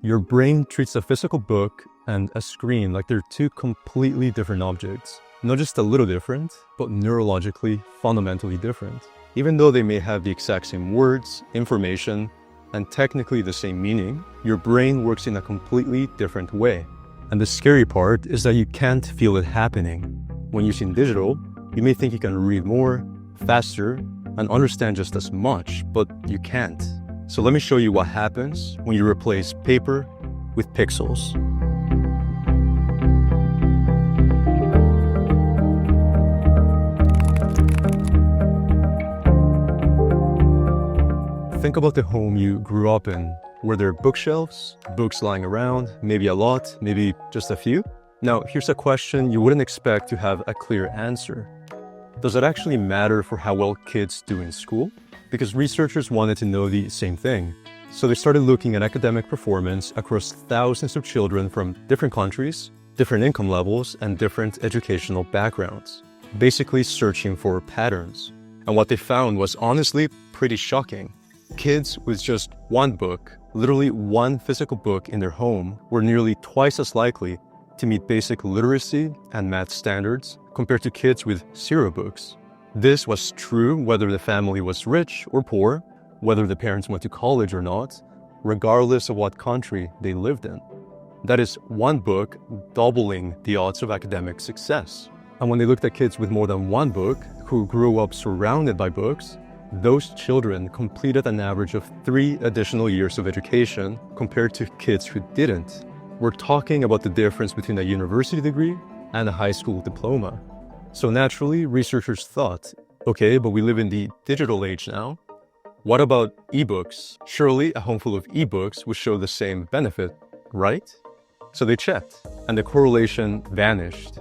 Your brain treats a physical book and a screen like they're two completely different objects. Not just a little different, but neurologically fundamentally different. Even though they may have the exact same words, information, and technically the same meaning, your brain works in a completely different way. And the scary part is that you can't feel it happening. When using digital, you may think you can read more, faster, and understand just as much, but you can't. So let me show you what happens when you replace paper with pixels. Think about the home you grew up in. Were there bookshelves, books lying around, maybe a lot, maybe just a few? Now, here's a question you wouldn't expect to have a clear answer. Does it actually matter for how well kids do in school? Because researchers wanted to know the same thing. So they started looking at academic performance across thousands of children from different countries, different income levels, and different educational backgrounds, basically searching for patterns. And what they found was honestly pretty shocking. Kids with just one book, literally one physical book in their home, were nearly twice as likely to meet basic literacy and math standards compared to kids with 0 books. This was true whether the family was rich or poor, whether the parents went to college or not, regardless of what country they lived in. That is one book doubling the odds of academic success. And when they looked at kids with more than one book who grew up surrounded by books, those children completed an average of 3 additional years of education compared to kids who didn't. We're talking about the difference between a university degree and a high school diploma. So naturally, researchers thought, okay, but we live in the digital age now. What about ebooks? Surely a home full of ebooks would show the same benefit, right? So they checked, and the correlation vanished.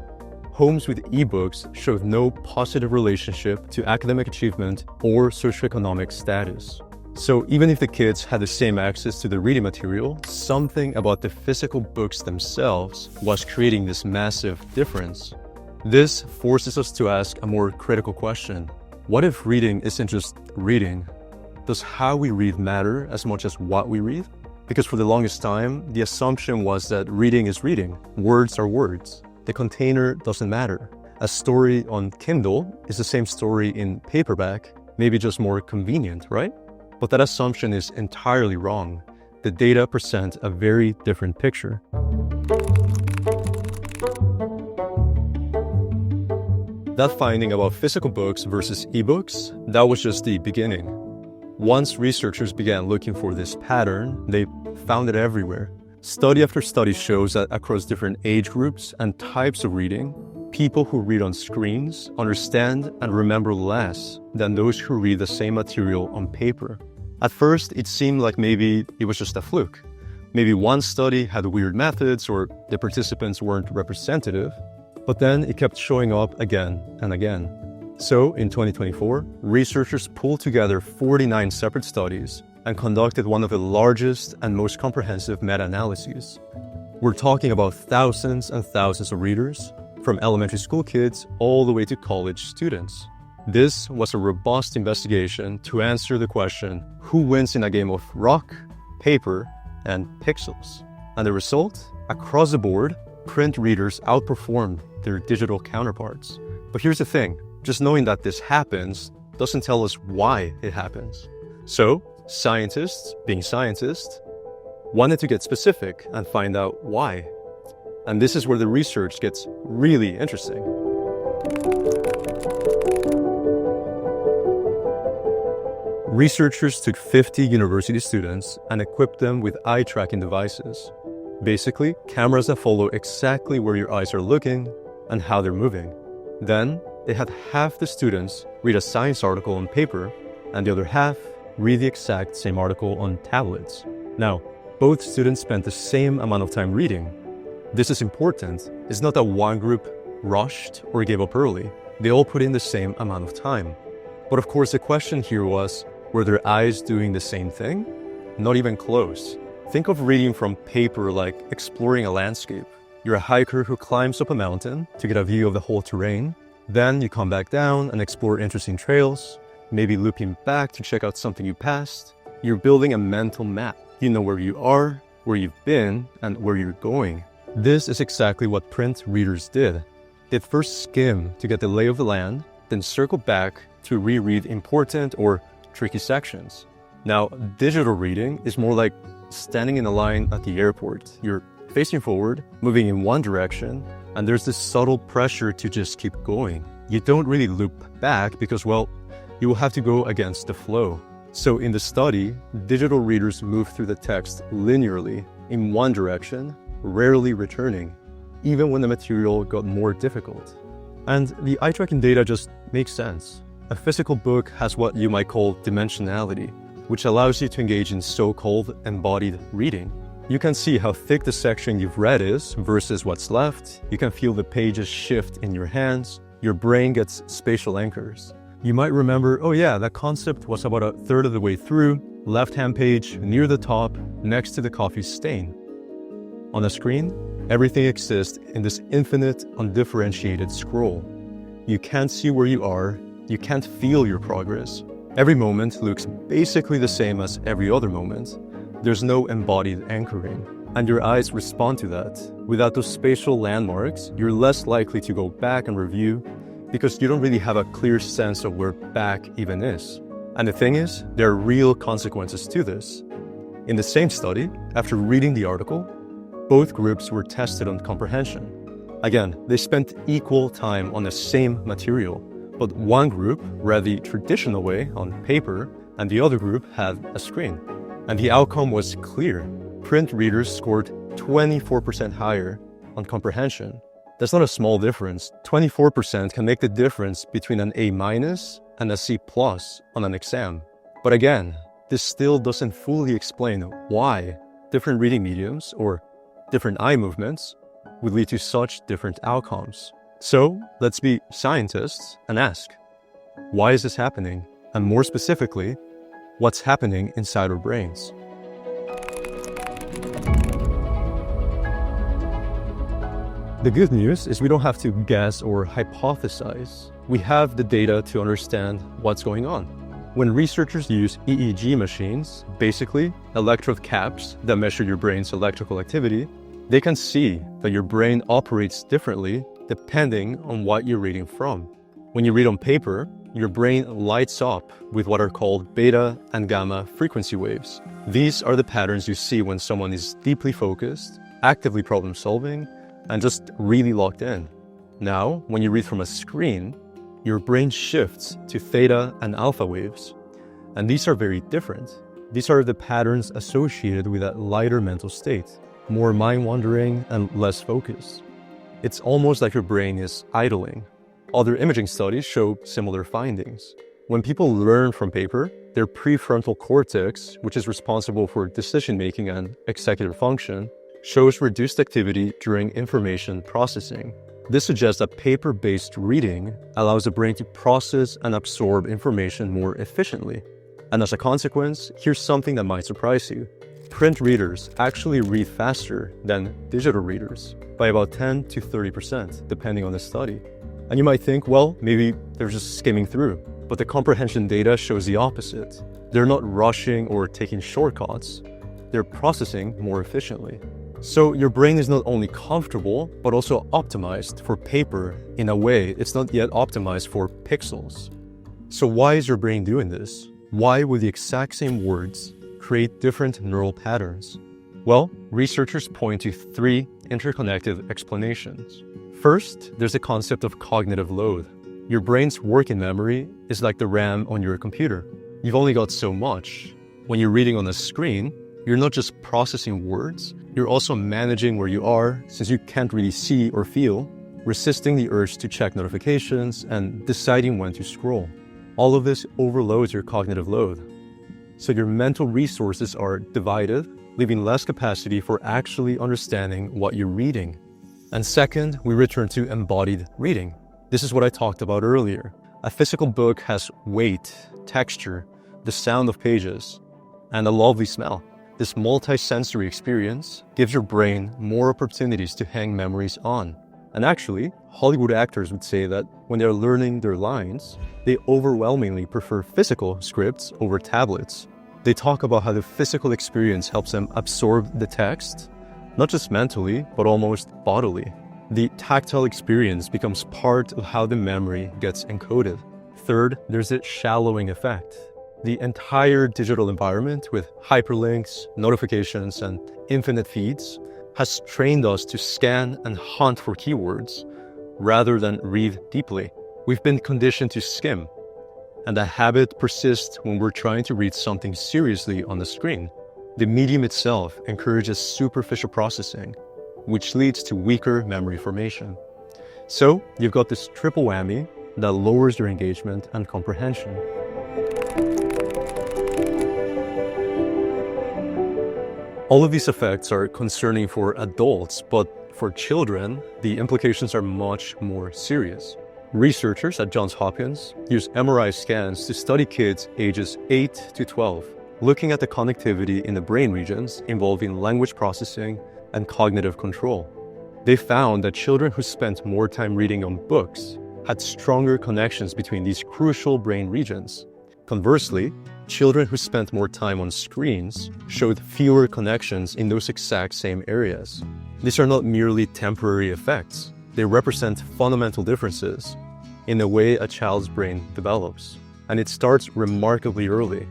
Homes with ebooks showed no positive relationship to academic achievement or socioeconomic status. So even if the kids had the same access to the reading material, something about the physical books themselves was creating this massive difference. This forces us to ask a more critical question. What if reading isn't just reading? Does how we read matter as much as what we read? Because for the longest time, the assumption was that reading is reading. Words are words. The container doesn't matter. A story on Kindle is the same story in paperback, maybe just more convenient, right? But that assumption is entirely wrong. The data present a very different picture. That finding about physical books versus ebooks, that was just the beginning. Once researchers began looking for this pattern, they found it everywhere. Study after study shows that across different age groups and types of reading, people who read on screens understand and remember less than those who read the same material on paper. At first, it seemed like maybe it was just a fluke. Maybe one study had weird methods or the participants weren't representative, but then it kept showing up again and again. So in 2024, researchers pulled together 49 separate studies and conducted one of the largest and most comprehensive meta-analyses. We're talking about thousands and thousands of readers, from elementary school kids all the way to college students. This was a robust investigation to answer the question, who wins in a game of rock, paper, and pixels? And the result? Across the board, print readers outperformed their digital counterparts. But here's the thing, just knowing that this happens doesn't tell us why it happens. So, scientists, being scientists, wanted to get specific and find out why. And this is where the research gets really interesting. Researchers took 50 university students and equipped them with eye tracking devices. Basically, cameras that follow exactly where your eyes are looking and how they're moving. Then, they had half the students read a science article on paper and the other half read the exact same article on tablets. Now, both students spent the same amount of time reading. This is important. It's not that one group rushed or gave up early. They all put in the same amount of time. But of course, the question here was, were their eyes doing the same thing? Not even close. Think of reading from paper like exploring a landscape. You're a hiker who climbs up a mountain to get a view of the whole terrain. Then you come back down and explore interesting trails, maybe looping back to check out something you passed. You're building a mental map. You know where you are, where you've been, and where you're going. This is exactly what print readers did. They'd first skim to get the lay of the land, then circle back to reread important or tricky sections. Now, digital reading is more like standing in a line at the airport. You're facing forward, moving in one direction, and there's this subtle pressure to just keep going. You don't really loop back because, well, you will have to go against the flow. So in the study, digital readers move through the text linearly in one direction, rarely returning, even when the material got more difficult. And the eye tracking data just makes sense. A physical book has what you might call dimensionality, which allows you to engage in so-called embodied reading. You can see how thick the section you've read is versus what's left. You can feel the pages shift in your hands. Your brain gets spatial anchors. You might remember, oh yeah, that concept was about a third of the way through, left-hand page, near the top, next to the coffee stain. On the screen, everything exists in this infinite, undifferentiated scroll. You can't see where you are, you can't feel your progress. Every moment looks basically the same as every other moment. There's no embodied anchoring, and your eyes respond to that. Without those spatial landmarks, you're less likely to go back and review because you don't really have a clear sense of where back even is. And the thing is, there are real consequences to this. In the same study, after reading the article, both groups were tested on comprehension. Again, they spent equal time on the same material, but one group read the traditional way on paper, and the other group had a screen. And the outcome was clear. Print readers scored 24% higher on comprehension. That's not a small difference. 24% can make the difference between an A- and a C+ on an exam. But again, this still doesn't fully explain why different reading mediums or different eye movements would lead to such different outcomes. So let's be scientists and ask, why is this happening? And more specifically, what's happening inside our brains? The good news is we don't have to guess or hypothesize. We have the data to understand what's going on. When researchers use EEG machines, basically electrode caps that measure your brain's electrical activity, they can see that your brain operates differently depending on what you're reading from. When you read on paper, your brain lights up with what are called beta and gamma frequency waves. These are the patterns you see when someone is deeply focused, actively problem solving, and just really locked in. Now, when you read from a screen, your brain shifts to theta and alpha waves. And these are very different. These are the patterns associated with a lighter mental state, more mind-wandering and less focus. It's almost like your brain is idling. Other imaging studies show similar findings. When people learn from paper, their prefrontal cortex, which is responsible for decision-making and executive function, shows reduced activity during information processing. This suggests that paper-based reading allows the brain to process and absorb information more efficiently. And as a consequence, here's something that might surprise you. Print readers actually read faster than digital readers by about 10 to 30%, depending on the study. And you might think, well, maybe they're just skimming through. But the comprehension data shows the opposite. They're not rushing or taking shortcuts. They're processing more efficiently. So your brain is not only comfortable, but also optimized for paper in a way it's not yet optimized for pixels. So why is your brain doing this? Why would the exact same words create different neural patterns? Well, researchers point to three interconnected explanations. First, there's the concept of cognitive load. Your brain's working memory is like the RAM on your computer. You've only got so much. When you're reading on a screen, you're not just processing words, you're also managing where you are, since you can't really see or feel, resisting the urge to check notifications, and deciding when to scroll. All of this overloads your cognitive load. So your mental resources are divided, leaving less capacity for actually understanding what you're reading. And second, we return to embodied reading. This is what I talked about earlier. A physical book has weight, texture, the sound of pages, and a lovely smell. This multi-sensory experience gives your brain more opportunities to hang memories on. And actually, Hollywood actors would say that when they're learning their lines, they overwhelmingly prefer physical scripts over tablets. They talk about how the physical experience helps them absorb the text, not just mentally, but almost bodily. The tactile experience becomes part of how the memory gets encoded. Third, there's a shallowing effect. The entire digital environment with hyperlinks, notifications, and infinite feeds has trained us to scan and hunt for keywords rather than read deeply. We've been conditioned to skim, and that habit persists when we're trying to read something seriously on the screen. The medium itself encourages superficial processing, which leads to weaker memory formation. So you've got this triple whammy that lowers your engagement and comprehension. All of these effects are concerning for adults, but for children, the implications are much more serious. Researchers at Johns Hopkins use MRI scans to study kids ages 8 to 12, looking at the connectivity in the brain regions involving language processing and cognitive control. They found that children who spent more time reading on books had stronger connections between these crucial brain regions. Conversely, children who spent more time on screens showed fewer connections in those exact same areas. These are not merely temporary effects. They represent fundamental differences in the way a child's brain develops. And it starts remarkably early.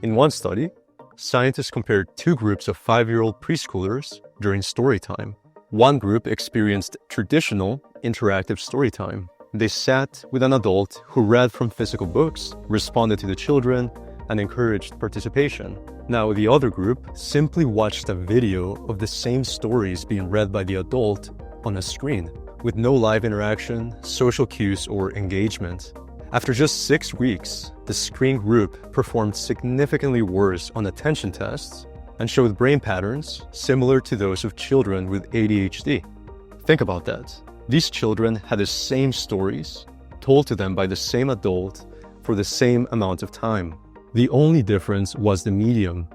In one study, scientists compared two groups of 5-year-old preschoolers during story time. One group experienced traditional interactive story time. They sat with an adult who read from physical books, responded to the children, and encouraged participation. Now, the other group simply watched a video of the same stories being read by the adult on a screen, with no live interaction, social cues, or engagement. After just 6 weeks, the screen group performed significantly worse on attention tests and showed brain patterns similar to those of children with ADHD. Think about that. These children had the same stories told to them by the same adult for the same amount of time. The only difference was the medium,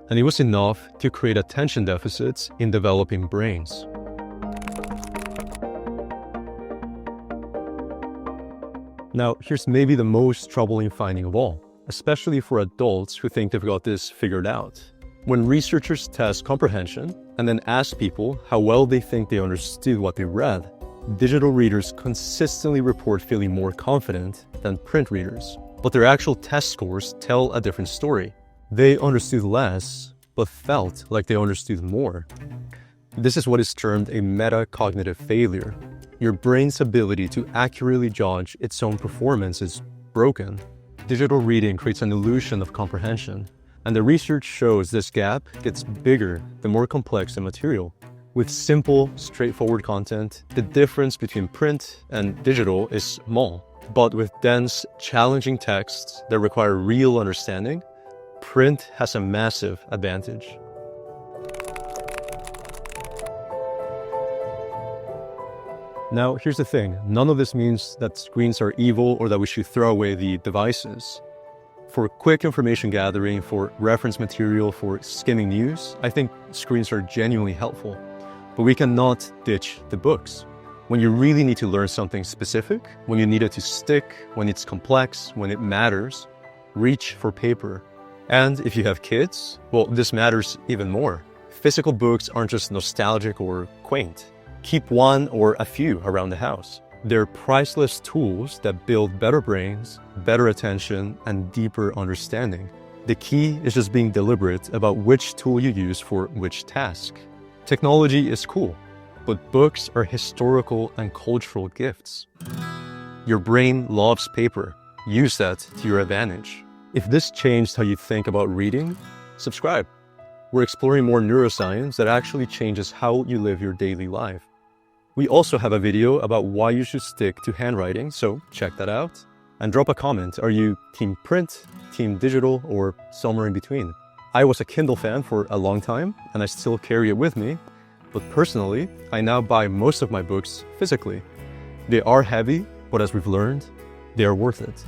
and it was enough to create attention deficits in developing brains. Now, here's maybe the most troubling finding of all, especially for adults who think they've got this figured out. When researchers test comprehension and then ask people how well they think they understood what they read, digital readers consistently report feeling more confident than print readers. But their actual test scores tell a different story. They understood less, but felt like they understood more. This is what is termed a metacognitive failure. Your brain's ability to accurately judge its own performance is broken. Digital reading creates an illusion of comprehension, and the research shows this gap gets bigger the more complex the material. With simple, straightforward content, the difference between print and digital is small. But with dense, challenging texts that require real understanding, print has a massive advantage. Now, here's the thing. None of this means that screens are evil or that we should throw away the devices. For quick information gathering, for reference material, for skimming news, I think screens are genuinely helpful. But we cannot ditch the books. When you really need to learn something specific, when you need it to stick, when it's complex, when it matters, reach for paper. And if you have kids, well, this matters even more. Physical books aren't just nostalgic or quaint. Keep one or a few around the house. They're priceless tools that build better brains, better attention, and deeper understanding. The key is just being deliberate about which tool you use for which task. Technology is cool, but books are historical and cultural gifts. Your brain loves paper. Use that to your advantage. If this changed how you think about reading, subscribe. We're exploring more neuroscience that actually changes how you live your daily life. We also have a video about why you should stick to handwriting, so check that out. And drop a comment. Are you team print, team digital, or somewhere in between? I was a Kindle fan for a long time, and I still carry it with me. But personally, I now buy most of my books physically. They are heavy, but as we've learned, they are worth it.